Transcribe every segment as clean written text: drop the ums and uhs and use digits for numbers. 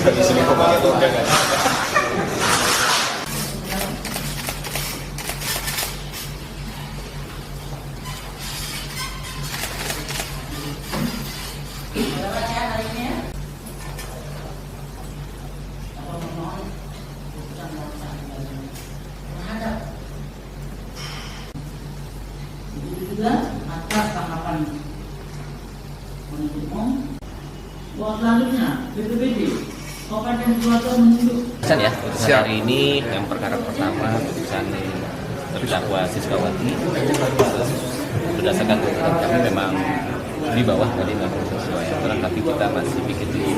Di sini kembali tuh jangan. Juga atas tanggapan penuntut umum bahwa selanjutnya BPBD Kabupaten Sidoarjo menunjuk Ya, putusan hari ini yang perkara pertama putusan terdakwa Siswawati berdasarkan tuntutan kami memang di bawah tadi memang sesuai aturan, tapi kita masih bikin dulu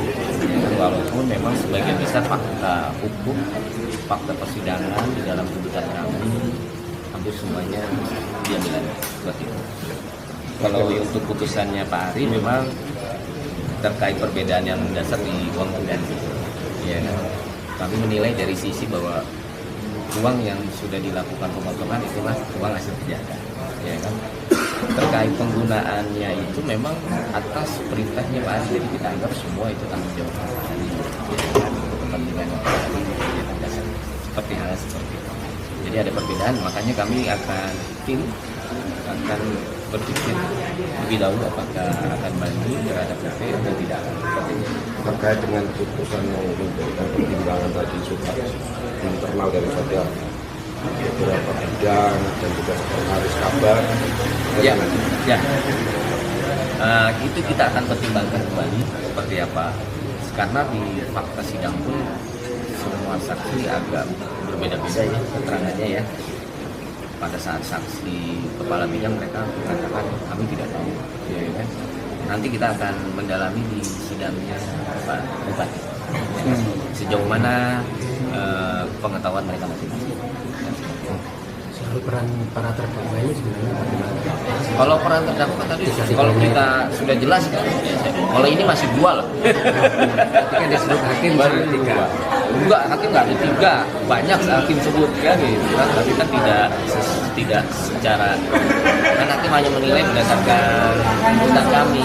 walaupun memang sebagian besar fakta hukum, fakta persidangan di dalam tuntutan kami hampir semuanya diambil seperti itu. Kalau untuk putusannya Pak Ari memang terkait perbedaan yang mendasar di uang pengganti. Ya, kami menilai dari sisi bahwa uang yang sudah dilakukan pemotongan itu mas uang hasil kejahatan, ya kan. Terkait penggunaannya itu memang atas perintahnya Pak Ari, jadi kita anggap semua itu tanggung jawab Pak Ari, ya kan, kepentingan kegiatan dasar seperti hal seperti itu. Jadi ada perbedaan, makanya kami akan berpikir lebih dahulu apakah akan banding terhadap PP atau tidak. Terkait dengan putusan yang memberikan pertimbangan tadi sudah internal dari setiap beberapa bidang dan juga sekretaris kabar. Ya. Itu kita akan pertimbangkan kembali seperti apa. Karena di fakta sidang pun semua saksi agak berbeda-beda ya keterangannya ya. Pada saat saksi kepala bidang mereka mengatakan kami tidak tahu, ya kan? Nanti kita akan mendalami di sidangnya Pak Bupati. Sejauh mana pengetahuan mereka masing-masing. Soal peran para terdakwa ini sebenarnya bagaimana? Kalau peran terdakwa tadi, kalau kita sudah jelas kan, kalau ini masih dua loh. Kan disebut hakim baru tiga. Enggak, hakim nggak ada tiga, banyak hakim sebut kan gitu kan, tapi kan tidak secara, kan hakim hanya menilai berdasarkan tuntutan kami,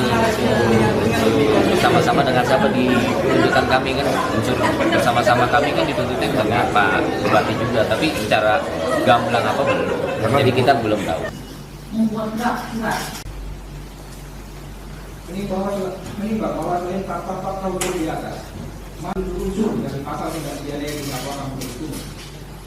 bersama-sama dengan siapa di tuntutan kami kan, unsur bersama-sama kami kan dituntutnya dengan Pak Bupati juga, tapi secara gamblang apa belum, jadi kita belum tahu. membuat enggak. Menimbang bahwa selain fakta-fakta hukum di atas unsur dari pasal tindak pidana yang dilakukan itu,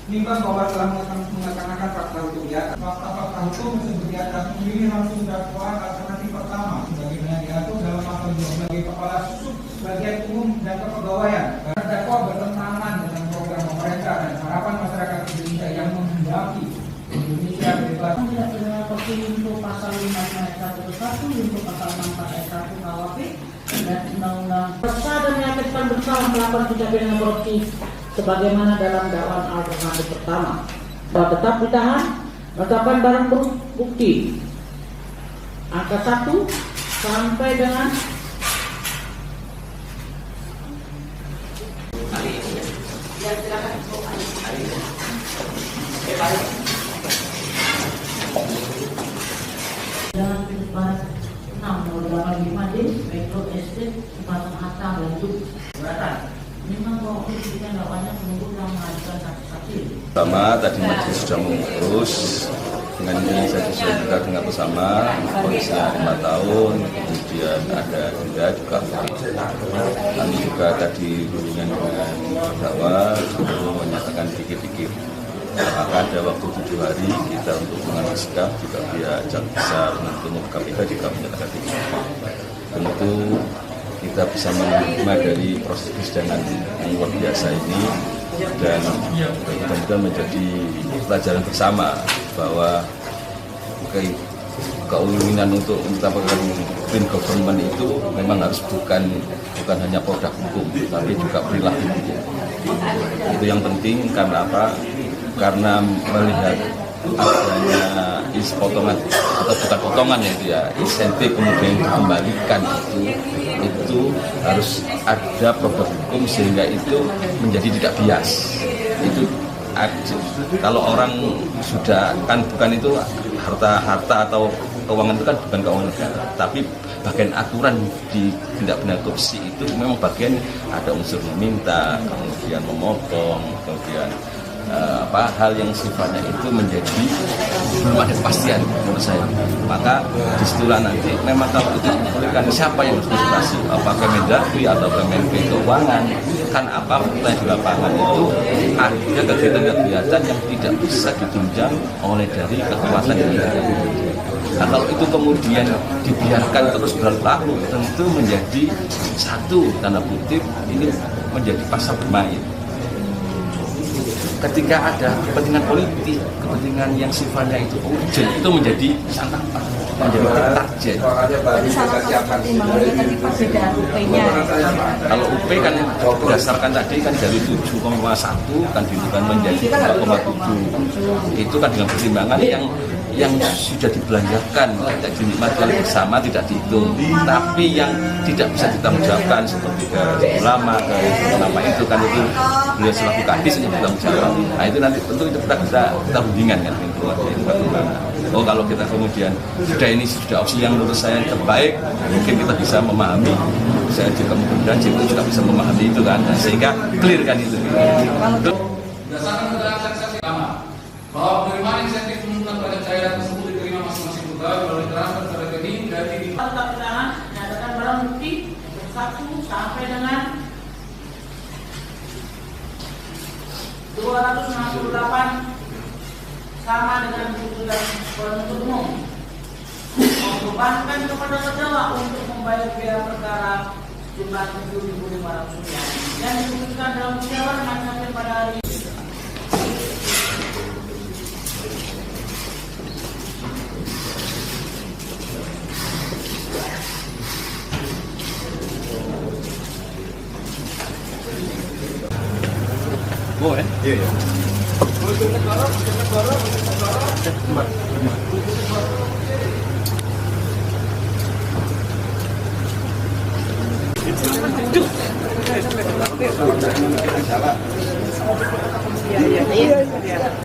menimbang bahwa telah melaksanakan fakta hukum di atas, fakta-fakta hukum seperti atas ini langsung dakwaan alternatif pertama sebagaimana diatur dalam pasal 2 sebagai kepala susuk bagian umum dan kepegawaian. Terdakwa bertentangan dengan program pemerintah dan harapan masyarakat Indonesia yang menghendaki Indonesia bebas. Tidak pidana seperti untuk pasal 5 ayat 1 untuk pasal 64 ayat 1 KUHP dan undang-undang bersalah dan menyakitkan bersalah melakukan tindak pidana korupsi sebagaimana dalam dakwaan alternatif pertama. Bahwa tetap ditahan, menetapkan barang bukti angka 1 sampai dengan Jalan Pinus Barat 6/85D Metro Estate Sepasang Hatta Bandung Selatan. Memang bahwa kita dakwaannya menunggu yang mengajukan saksi-saksi. Pertama tadi majelis sudah mengurus dengan ini saya sudah dengar bersama polisinya 5 tahun, kemudian ada denda juga. Kami juga tadi hubungan dengan terdakwa sebelum menyatakan dikit-dikit. Maka ada waktu 7 hari kita untuk mengambil sikap juga pihak jaksa penuntut umum KPK juga menyatakan dikit. Tentu kita bisa menerima dari proses persidangan yang luar biasa ini dan mudah-mudahan menjadi pelajaran bersama bahwa keinginan untuk mendapatkan green government itu memang harus bukan hanya produk hukum, tapi juga perilaku hukum. Itu yang penting. Karena apa? Karena melihat adanya potongan atau bukan potongan ya, insentif kemudian dikembalikan itu harus ada produk hukum sehingga itu menjadi tidak bias. Itu kalau orang sudah kan bukan itu harta atau keuangan itu kan bukan keuangan negara, tapi bagian aturan di tindak pidana korupsi itu memang bagian ada unsur meminta, kemudian memotong, kemudian hal yang sifatnya itu menjadi belum ada kepastian menurut saya. Maka disitulah nanti memang kalau itu diperlukan siapa yang harus dispasi, apa Kemendagri atau Kemenko Keuangan. Kan apa fakta di lapangan itu ada kegiatan-kegiatan yang tidak bisa ditunjang oleh dari kekuasaan yang ada. Nah, kalau itu kemudian dibiarkan terus berlaku, tentu menjadi satu tanda kutip ini menjadi pasar bermain. Ketika ada kepentingan politik, kepentingan yang sifatnya itu urgent, itu menjadi sangat target. Jadi salah satu pertimbangannya tadi perbedaan UP-nya. Kalau UP kan berdasarkan tadi kan dari 7,1 kan dibutuhkan menjadi 2,7. Itu kan dengan pertimbangan yang sudah dibelanjakan, tidak dinikmati bersama, tidak dihitung. Tapi yang tidak bisa ditanggungjawabkan seperti ke ulama, itu kan itu beliau selaku kadis yang bertanggung jawab. Nah itu nanti tentu itu kita hubungan kan itu pertimbangan. Oh kalau kita kemudian ini sudah opsi yang menurut saya yang terbaik, mungkin kita bisa memahami. Saya juga mudah-mudahan itu juga bisa memahami itu kan, sehingga clear kan itu. Berdasarkan keterangan saksi lama bahwa penerimaan insentif penurunan pada cairan tersebut diterima masing-masing pegawai melalui transfer ke rekening dari Keterangan menyatakan barang bukti 1 sampai dengan 268 sama dengan tuntutan penuntut umum membebankan kepada terdakwa untuk membayar biaya perkara jumlah Rp7.500 yang diputuskan dalam musyawarah majelis pada hari ini. Boleh? Iya. Iya.